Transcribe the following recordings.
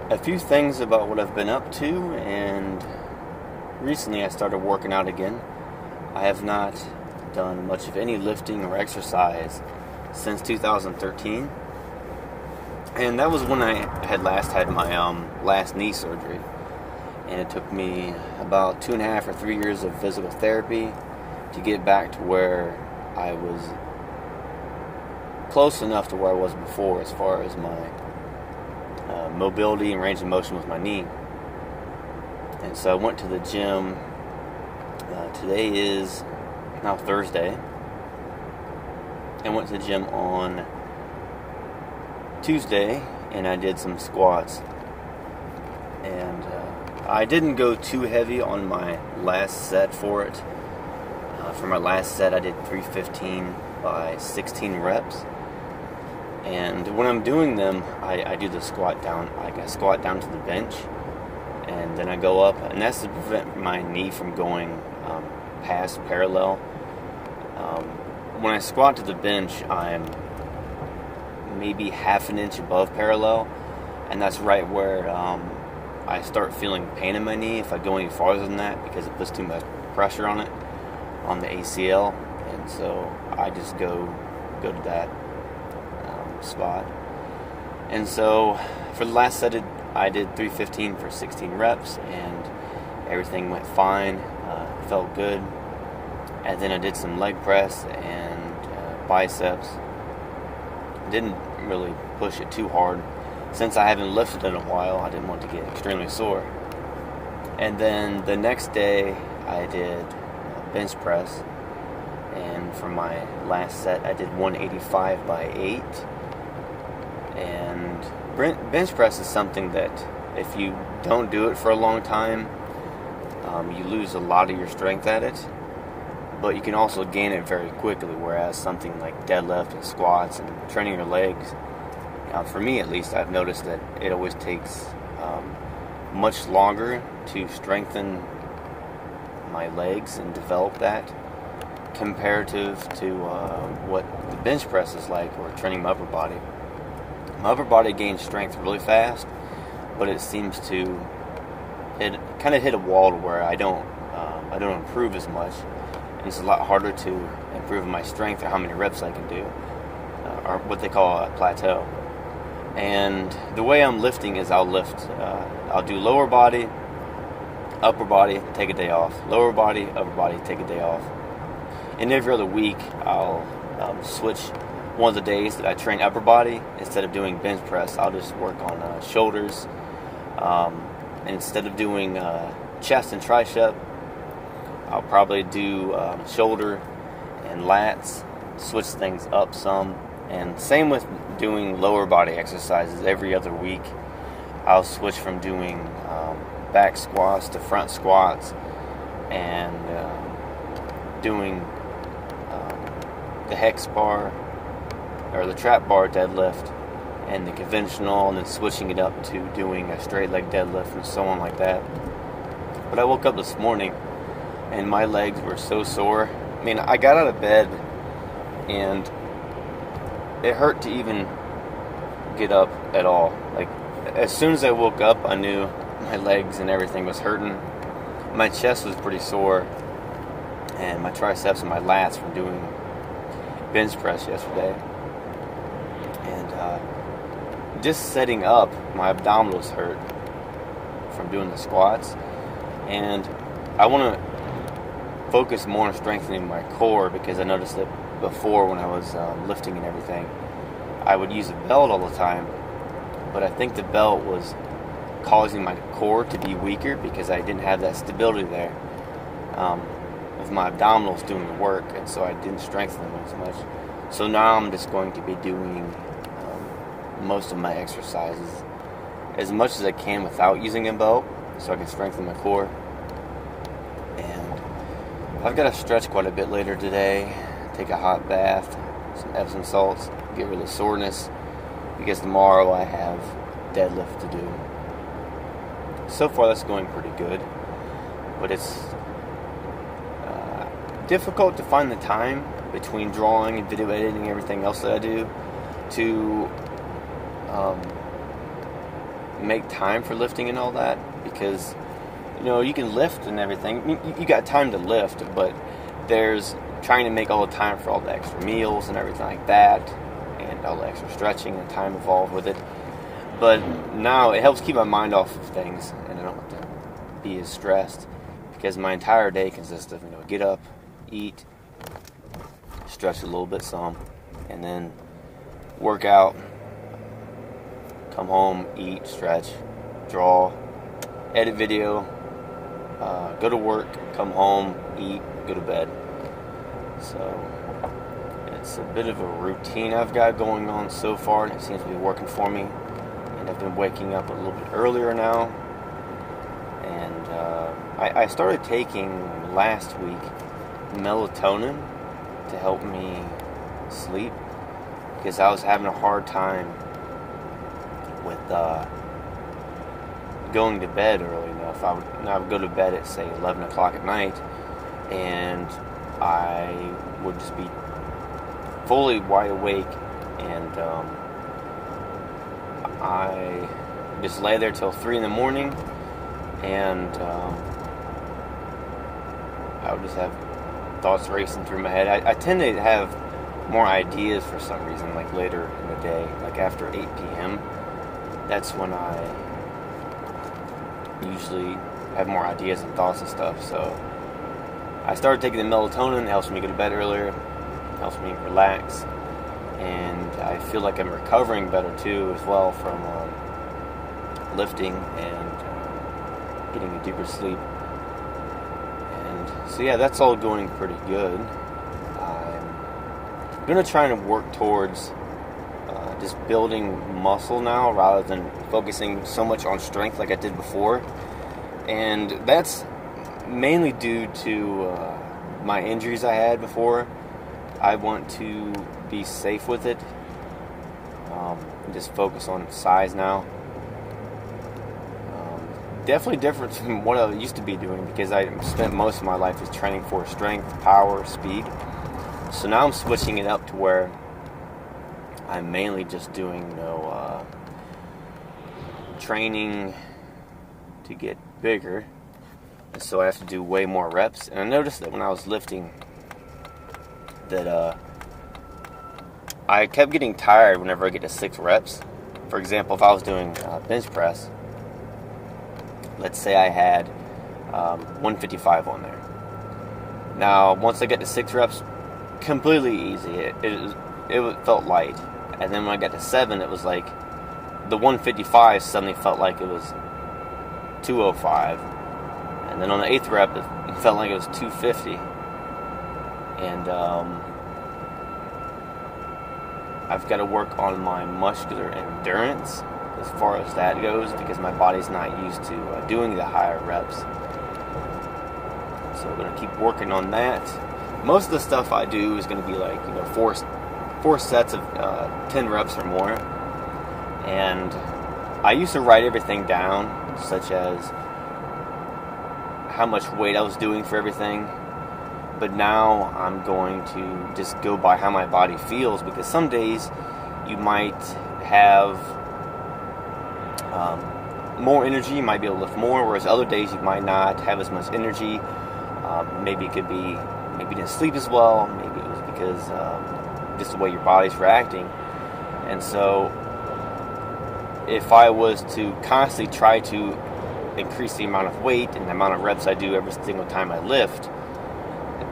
A few things about what I've been up to, and recently I started working out again. I have not done much of any lifting or exercise since 2013, and that was when I had last had my last knee surgery, and it took me about 2.5 or 3 years of physical therapy to get back to where I was close enough to where I was before as far as my mobility and range of motion with my knee. And so I went to the gym. Today is now Thursday. I went to the gym on Tuesday and I did some squats. And I didn't go too heavy on my last set for it. For my last set I did 315 by 16 reps. And when I'm doing them, I do the squat down. I squat down to the bench, and then I go up, and that's to prevent my knee from going past parallel. When I squat to the bench, I'm maybe half an inch above parallel, and that's right where I start feeling pain in my knee if I go any farther than that, because it puts too much pressure on it, on the ACL, and so I just go to that spot. And so for the last set I did 315 for 16 reps, and everything went fine. Felt good. And then I did some leg press and biceps. Didn't really push it too hard. Since I haven't lifted in a while, I didn't want to get extremely sore. And then the next day I did bench press, and for my last set I did 185 by 8. And bench press is something that if you don't do it for a long time, you lose a lot of your strength at it, but you can also gain it very quickly, whereas something like deadlift and squats and training your legs, for me at least, I've noticed that it always takes much longer to strengthen my legs and develop that comparative to what the bench press is like, or training my upper body. My upper body gains strength really fast, but it seems to kind of hit a wall to where I don't improve as much, and it's a lot harder to improve my strength or how many reps I can do, or what they call a plateau. And the way I'm lifting is I'll do lower body, upper body, take a day off, lower body, upper body, take a day off, and every other week I'll switch. One of the days that I train upper body, instead of doing bench press, I'll just work on shoulders. And instead of doing chest and tricep, I'll probably do shoulder and lats, switch things up some. And same with doing lower body exercises every other week. I'll switch from doing back squats to front squats, and doing the hex bar, or the trap bar deadlift, and the conventional, and then switching it up to doing a straight leg deadlift and so on like that. But I woke up this morning and my legs were so sore. I mean, I got out of bed and it hurt to even get up at all. Like, as soon as I woke up, I knew my legs and everything was hurting. My chest was pretty sore, and my triceps and my lats from doing bench press yesterday. And just setting up, my abdominals hurt from doing the squats. And I want to focus more on strengthening my core, because I noticed that before, when I was lifting and everything, I would use a belt all the time. But I think the belt was causing my core to be weaker because I didn't have that stability there with my abdominals doing the work, and so I didn't strengthen them as much. So now I'm just going to be doing most of my exercises as much as I can without using a belt, so I can strengthen my core. And I've got to stretch quite a bit later today, take a hot bath, some Epsom salts, get rid of soreness, because tomorrow I have deadlift to do. So far that's going pretty good, but it's difficult to find the time between drawing and video editing and everything else that I do to make time for lifting and all that, because you can lift and everything. You got time to lift, but there's trying to make all the time for all the extra meals and everything like that, and all the extra stretching and time involved with it. But now it helps keep my mind off of things, and I don't have to be as stressed, because my entire day consists of get up, eat, stretch a little bit some, and then work out, come home, eat, stretch, draw, edit video, go to work, come home, eat, go to bed. So it's a bit of a routine I've got going on so far, and it seems to be working for me. And I've been waking up a little bit earlier now. And I started taking last week melatonin to help me sleep, because I was having a hard time with going to bed early enough. I would go to bed at, say, 11 o'clock at night, and I would just be fully wide awake, and I just lay there till 3 in the morning, and I would just have thoughts racing through my head. I tend to have more ideas for some reason, like later in the day, like after 8 p.m. That's when I usually have more ideas and thoughts and stuff. So I started taking the melatonin. It helps me go to bed earlier, helps me relax, and I feel like I'm recovering better too as well from lifting and getting a deeper sleep. And so yeah, that's all going pretty good. I'm going to try and work towards just building muscle now, rather than focusing so much on strength like I did before. And that's mainly due to my injuries I had before. I want to be safe with it, and just focus on size now. Definitely different from what I used to be doing, because I spent most of my life just training for strength, power, speed. So now I'm switching it up to where I'm mainly just doing training to get bigger, and so I have to do way more reps. And I noticed that when I was lifting, that I kept getting tired whenever I get to 6 reps. For example, if I was doing bench press, let's say I had 155 on there. Now, once I get to 6 reps, completely easy. It felt light. And then when I got to 7, it was like the 155 suddenly felt like it was 205. And then on the 8th rep, it felt like it was 250. And I've got to work on my muscular endurance as far as that goes, because my body's not used to doing the higher reps. So I'm going to keep working on that. Most of the stuff I do is going to be like, 4 sets of 10 reps or more. And I used to write everything down, such as how much weight I was doing for everything. But now I'm going to just go by how my body feels, because some days you might have more energy, you might be able to lift more, whereas other days you might not have as much energy. Maybe it could be, maybe you didn't sleep as well, maybe it was because just the way your body's reacting. And so if I was to constantly try to increase the amount of weight and the amount of reps I do every single time I lift,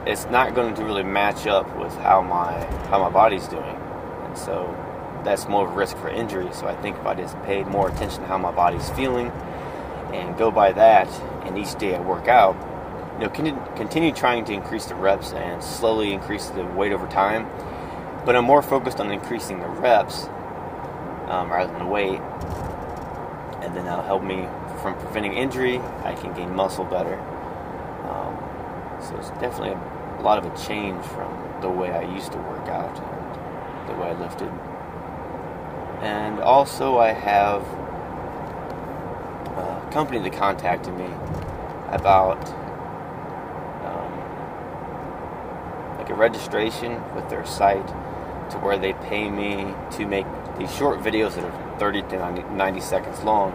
it's not going to really match up with how my body's doing. And so that's more of a risk for injury. So I think if I just paid more attention to how my body's feeling and go by that, and each day I work out, continue trying to increase the reps and slowly increase the weight over time. But I'm more focused on increasing the reps rather than the weight, and then that'll help me from preventing injury. I can gain muscle better. So it's definitely a lot of a change from the way I used to work out and the way I lifted. And also I have a company that contacted me about like a registration with their site, to where they pay me to make these short videos that are 30 to 90 seconds long.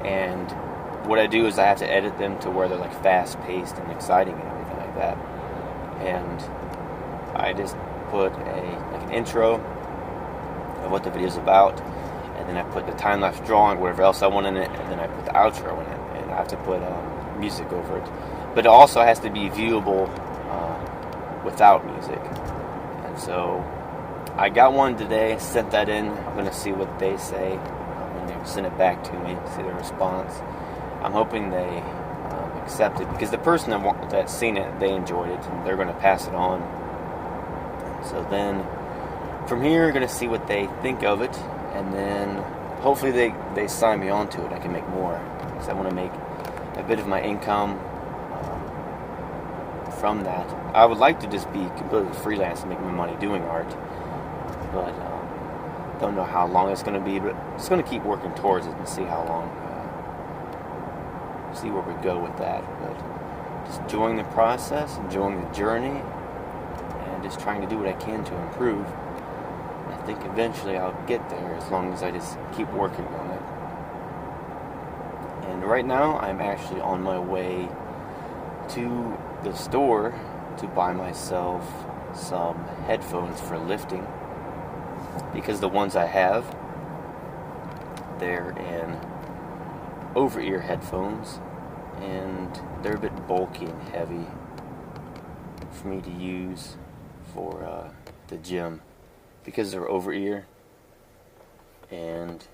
And what I do is I have to edit them to where they're like fast-paced and exciting and everything like that. And I just put an intro of what the video is about, and then I put the time-lapse drawing, whatever else I want in it, and then I put the outro in it, and I have to put music over it. But it also has to be viewable without music. And so I got one today, sent that in. I'm going to see what they say when they send it back to me, see their response. I'm hoping they accept it, because the person that's seen it, they enjoyed it, and they're going to pass it on. So then from here, I'm going to see what they think of it, and then hopefully they sign me on to it. I can make more, because I want to make a bit of my income from that. I would like to just be completely freelance and make my money doing art, but don't know how long it's going to be, but just going to keep working towards it and see how long, see where we go with that. But just enjoying the process, enjoying the journey, and just trying to do what I can to improve. I think eventually I'll get there, as long as I just keep working on it. And right now I'm actually on my way to the store to buy myself some headphones for lifting, because the ones I have, they're in over-ear headphones, and they're a bit bulky and heavy for me to use for the gym, because they're over-ear and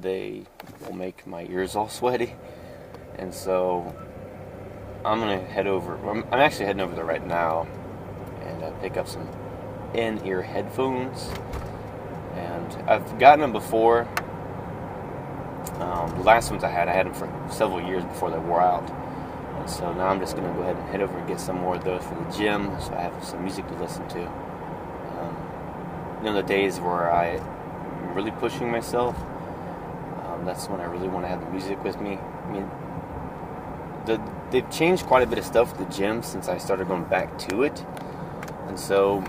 they will make my ears all sweaty. And so I'm gonna head over. I'm actually heading over there right now and pick up some in-ear headphones. And I've gotten them before. The last ones I had them for several years before they wore out. And so now I'm just gonna go ahead and head over and get some more of those for the gym, so I have some music to listen to. The days where I'm really pushing myself, that's when I really want to have the music with me. I mean, they've changed quite a bit of stuff at the gym since I started going back to it, and so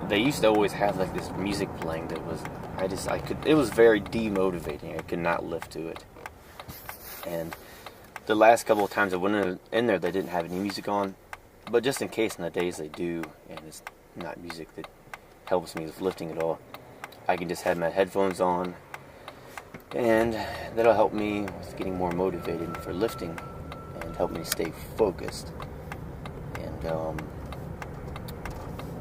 they used to always have like this music playing that was, it was very demotivating. I could not lift to it. And the last couple of times I went in there, they didn't have any music on, but just in case in the days they do, and it's not music that helps me with lifting at all, I can just have my headphones on, and that'll help me with getting more motivated for lifting and help me stay focused. And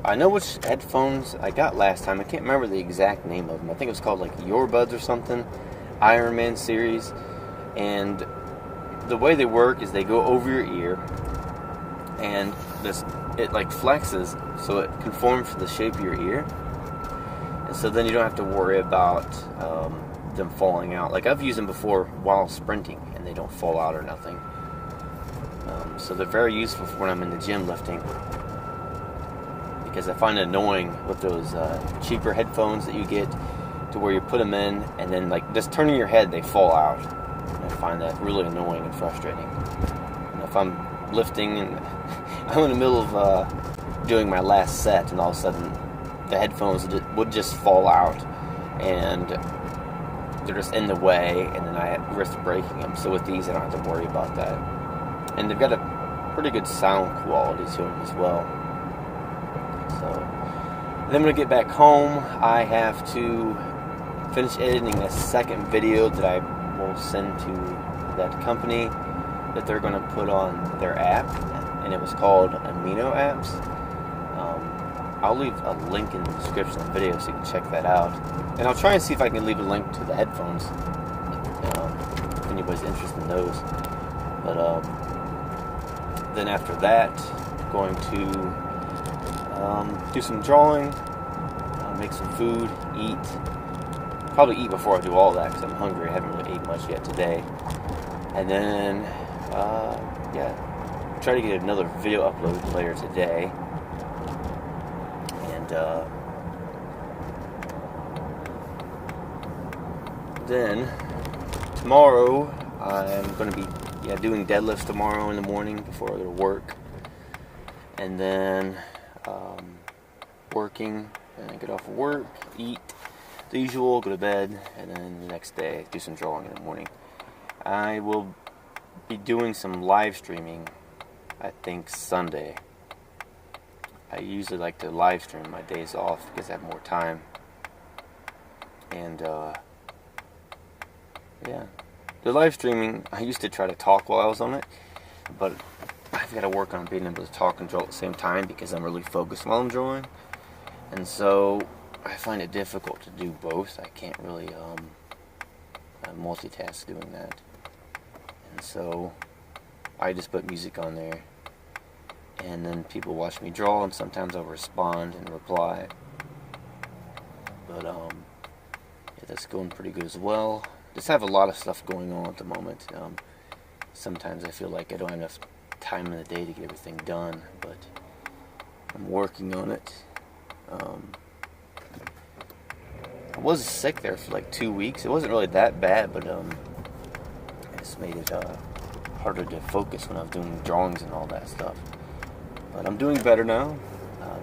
I know which headphones I got last time. I can't remember the exact name of them. I think it was called like Your Buds or something, Iron Man series. And the way they work is they go over your ear, and it like flexes so it conforms to the shape of your ear, and so then you don't have to worry about them falling out. Like, I've used them before while sprinting, and they don't fall out or nothing. So they're very useful for when I'm in the gym lifting, because I find it annoying with those cheaper headphones that you get to where you put them in, and then like just turning your head, they fall out. And I find that really annoying and frustrating. And if I'm lifting and I'm in the middle of doing my last set, and all of a sudden the headphones would just fall out, and they're just in the way, and then I risk breaking them. So with these, I don't have to worry about that. And they've got a pretty good sound quality to them as well. So then when I get back home, I have to finish editing a second video that I will send to that company that they're going to put on their app, and it was called Amino Apps. I'll leave a link in the description of the video so you can check that out, and I'll try and see if I can leave a link to the headphones if anybody's interested in those. But then after that, I'm going to do some drawing, make some food, eat. Probably eat before I do all that, because I'm hungry. I haven't really ate much yet today. And then, try to get another video uploaded later today. And then tomorrow I'm going to be doing deadlifts tomorrow in the morning before I go to work. And then working, and I get off of work, eat the usual, go to bed, and then the next day do some drawing in the morning. I will be doing some live streaming, I think Sunday. I usually like to live stream my days off because I have more time. And yeah, the live streaming, I used to try to talk while I was on it, but I've got to work on being able to talk and draw at the same time because I'm really focused while I'm drawing. And so I find it difficult to do both. I can't really multitask doing that. And so I just put music on there, and then people watch me draw, and sometimes I'll respond and reply. But yeah, that's going pretty good as well. Just have a lot of stuff going on at the moment. Sometimes I feel like I don't have enough time in the day to get everything done, but I'm working on it. I was sick there for like 2 weeks. It wasn't really that bad, but it just made it harder to focus when I was doing drawings and all that stuff. But I'm doing better now.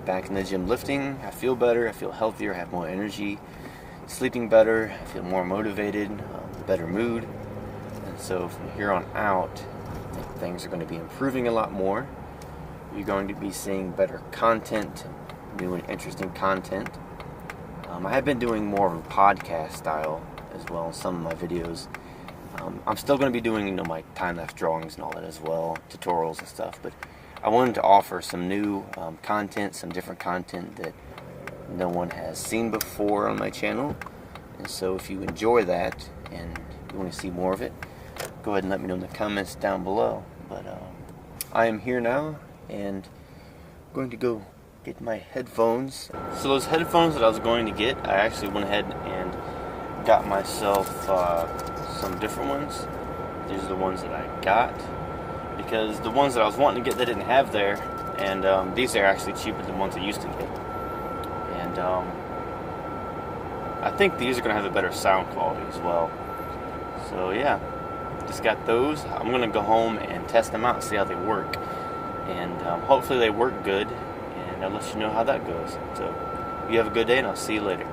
Back in the gym lifting, I feel better, I feel healthier, I have more energy, sleeping better, I feel more motivated, better mood. And so from here on out, I think things are going to be improving a lot more. You're going to be seeing better content, new and interesting content. I have been doing more of a podcast style as well in some of my videos. I'm still going to be doing, my time-lapse drawings and all that as well, tutorials and stuff, but I wanted to offer some new content, some different content that no one has seen before on my channel. And so if you enjoy that and you want to see more of it, go ahead and let me know in the comments down below. But I am here now, and I'm going to go get my headphones. So those headphones that I was going to get, I actually went ahead and got myself some different ones. These are the ones that I got, because the ones that I was wanting to get, they didn't have there, and these are actually cheaper than the ones I used to get. And I think these are going to have a better sound quality as well. So yeah, just got those. I'm going to go home and test them out and see how they work, and hopefully they work good, and I'll let you know how that goes. So you have a good day, and I'll see you later.